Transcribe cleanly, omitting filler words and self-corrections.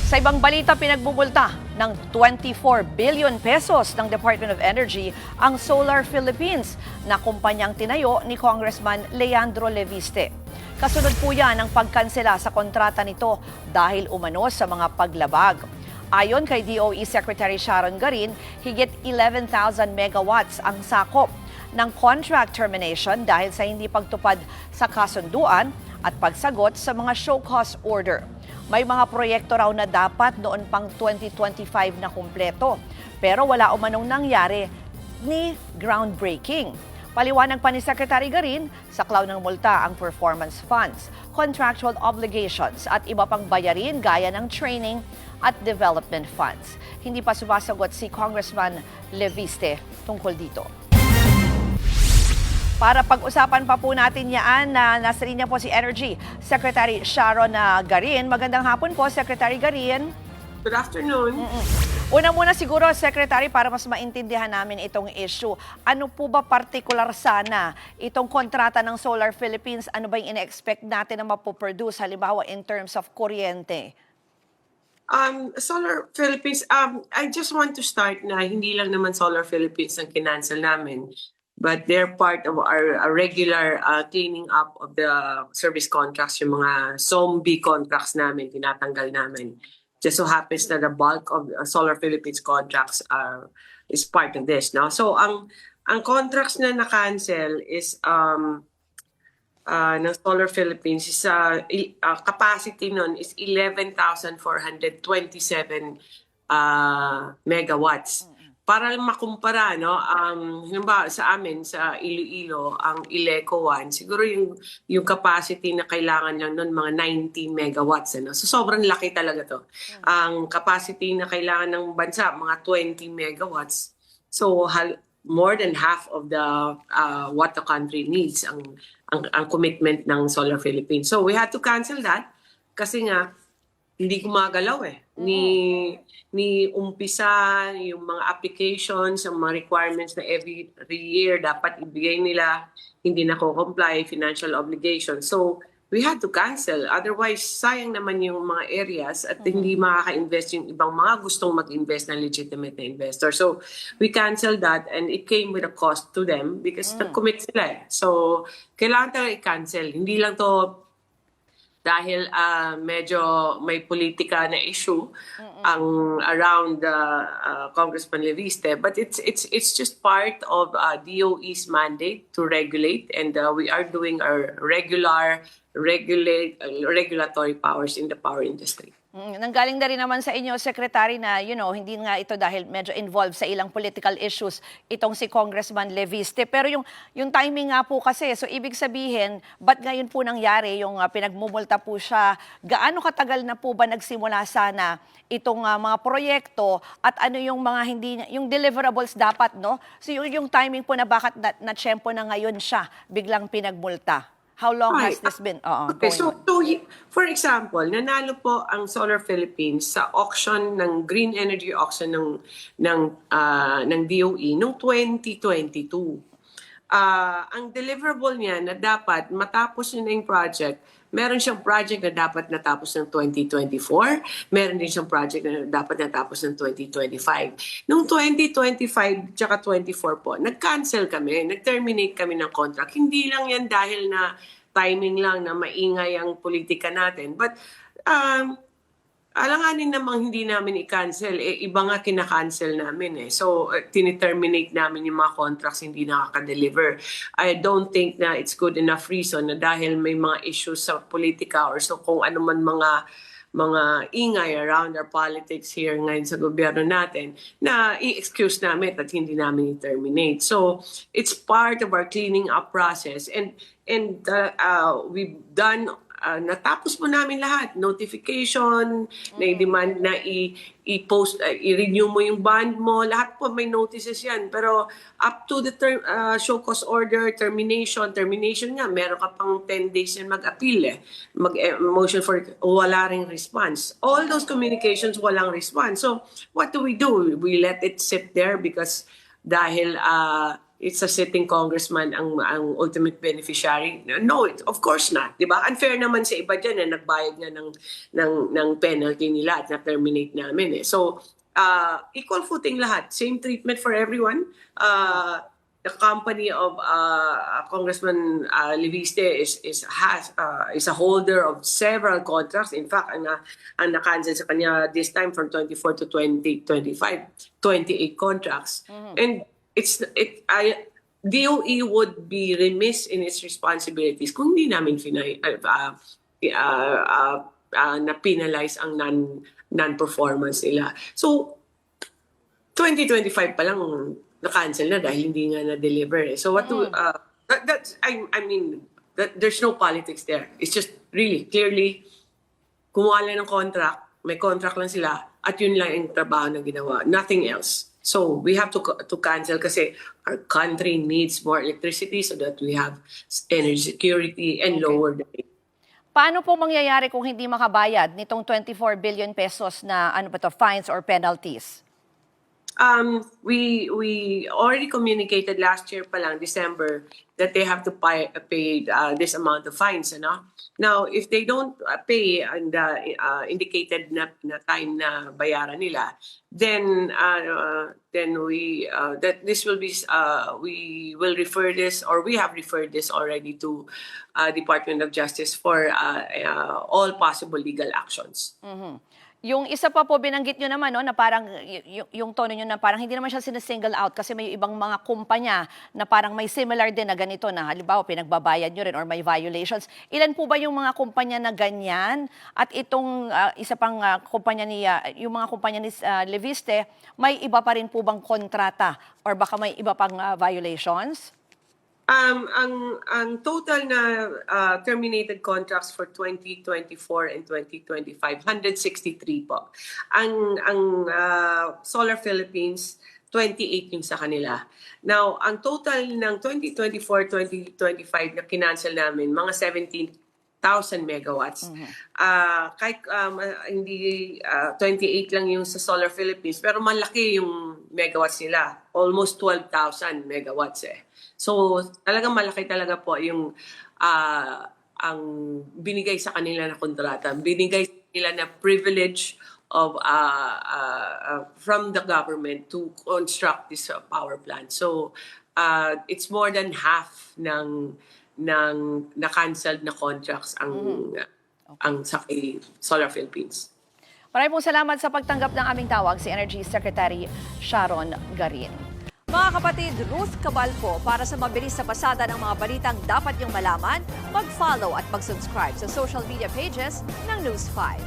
Sa ibang balita, pinagbubulta ng 24 billion pesos ng Department of Energy ang Solar Philippines na kumpanyang tinayo ni Congressman Leandro Leviste. Kasunod po yan ang pagkansela sa kontrata nito dahil umano sa mga paglabag. Ayon kay DOE Secretary Sharon Garin, higit 11,000 megawatts ang sakop ng contract termination dahil sa hindi pagtupad sa kasunduan at pagsagot sa mga show cause order. May mga proyekto raw na dapat noon pang 2025 na kumpleto, pero wala umanong nangyari ni groundbreaking. Paliwanag pa ni Secretary Garin, saklaw ng multa ang performance funds, contractual obligations at iba pang bayarin gaya ng training at development funds. Hindi pa sumasagot si Congressman Leviste tungkol dito. Para pag-usapan pa po natin yan, nasa linya po si Energy Secretary Sharon Garin. Magandang hapon po, Secretary Garin. Good afternoon. Una muna siguro, Secretary, para mas maintindihan namin itong issue. Ano po ba partikular sana itong kontrata ng Solar Philippines? Ano ba yung ina-expect natin na mapoproduce, halimbawa in terms of kuryente? Solar Philippines, I just want to start na hindi lang naman Solar Philippines ang kinancel namin, but they're part of our regular cleaning up of the service contracts, yung mga zombie contracts namin, tinatanggal namin. Just so happens na the bulk of Solar Philippines contracts is part of this. No? So ang contracts na na-cancel is ng Solar Philippines is capacity nun is 11,427 megawatts. Para makumpara, no, halimbawa sa amin, sa Iloilo, ang Ileco 1, siguro yung capacity na kailangan lang nun, mga 90 megawatts. Ano? So sobrang laki talaga to. Ang capacity na kailangan ng bansa, mga 20 megawatts. So more than half of the what the country needs, ang commitment ng Solar Philippines. So we had to cancel that kasi nga, hindi gumagalaw eh. Ni umpisa, yung mga applications, yung mga requirements na every year dapat ibigay nila, hindi nako-comply, financial obligations. So, we had to cancel. Otherwise, sayang naman yung mga areas at hindi makaka-invest yung ibang mga gustong mag-invest na legitimate na investor. So, we canceled that and it came with a cost to them because nag-commit sila eh. So, kailangan talaga i-cancel. Hindi lang to dahil medyo may politika na issue ang around Congressman Leviste, but it's just part of DOE's mandate to regulate, and we are doing our regulatory powers in the power industry. Nanggaling na rin naman sa inyo, Secretary, na hindi nga ito dahil medyo involved sa ilang political issues itong si Congressman Leviste. Pero yung timing nga po kasi, so ibig sabihin, ba't ngayon po nangyari yung pinagmumulta po siya? Gaano katagal na po ba nagsimula sana itong mga proyekto at ano yung mga yung deliverables dapat, no? So yung timing po na bakit na-tsempo na ngayon siya biglang pinagmulta? How long has this been Okay, so for example, nanalo po ang Solar Philippines sa auction ng green energy auction ng DOE noong 2022. Ang deliverable niya na dapat matapos na yung project, meron siyang project na dapat natapos ng 2024, meron din siyang project na dapat natapos ng 2025. Noong 2025 tsaka 24 po, nag-cancel kami, nag-terminate kami ng contract. Hindi lang yan dahil na timing lang na maingay ang politika natin. But alanganin namang hindi namin i-cancel. Iba nga kina-cancel namin eh. So, tiniterminate namin yung mga contracts hindi nakaka-deliver. I don't think na it's good enough reason na dahil may mga issues sa politika or so kung ano man mga ingay around our politics here ngayon sa gobyerno natin na i-excuse namin at hindi namin i-terminate. So, it's part of our cleaning up process and we've done natapos mo namin lahat. Notification, na i-demand na i-post, i-renew mo yung bond mo. Lahat po may notices yan. Pero up to the show cause order, termination nga, meron ka pang 10 days yan mag-appeal eh. Motion for wala ring response. All those communications, walang response. So, what do? We let it sit there because dahil it's a sitting congressman ang ultimate beneficiary. No, of course not, 'di ba? Unfair naman sa iba diyan na nagbayad nga ng penalty nila at na-terminate namin eh. So, equal footing lahat, same treatment for everyone. The company of Congressman Leviste is a holder of several contracts. In fact, ang na-cancel sa kanya this time from 24 to 2025, 28 contracts. And DOE would be remiss in its responsibilities kung hindi namin na-penalize ang non-performance nila. So, 2025 pa lang na-cancel na dahil hindi nga na-deliver. Eh. So what do there's no politics there. It's just really clearly kumuha lang ng contract, may contract lang sila at yun lang yung trabaho na ginawa. Nothing else. So we have to cancel kasi our country needs more electricity so that we have energy security and lower the rate. Paano po mangyayari kung hindi makabayad nitong 24 billion pesos na fines or penalties? We already communicated last year pa lang, December, that they have to pay this amount of fines. Now, if they don't pay and indicated na time na bayaran nila, then we will refer this, or we have referred this already to Department of Justice for all possible legal actions. Yung isa pa po binanggit nyo naman na parang yung tono nyo na parang hindi naman siya sinasingle out kasi may ibang mga kumpanya na parang may similar din na ganito na halimbawa pinagbabayad nyo rin or may violations. Ilan po ba yung mga kumpanya na ganyan? At itong isa pang kumpanya yung mga kumpanya ni Leviste, may iba pa rin po bang kontrata or baka may iba pang violations? Ang total na terminated contracts for 2024 and 2025, 163 po. Ang Solar Philippines, 28 yung sa kanila. Now, ang total ng 2024-2025 na kinancel namin, mga 17,000 megawatts. Kahit hindi 28 lang yung sa Solar Philippines, pero malaki yung megawatts nila. Almost 12,000 megawatts eh. So, talagang malaki talaga po yung ang binigay sa kanila na kontrata. Binigay nila na privilege of from the government to construct this power plant. So, it's more than half ng na-cancelled na contracts ang sa Solar Philippines. Maraming salamat sa pagtanggap ng aming tawag si Energy Secretary Sharon Garin. Mga kapatid, Ruth Cabalco, para sa mabilis na pasada ng mga balitang dapat niyong malaman, mag-follow at mag-subscribe sa social media pages ng News 5.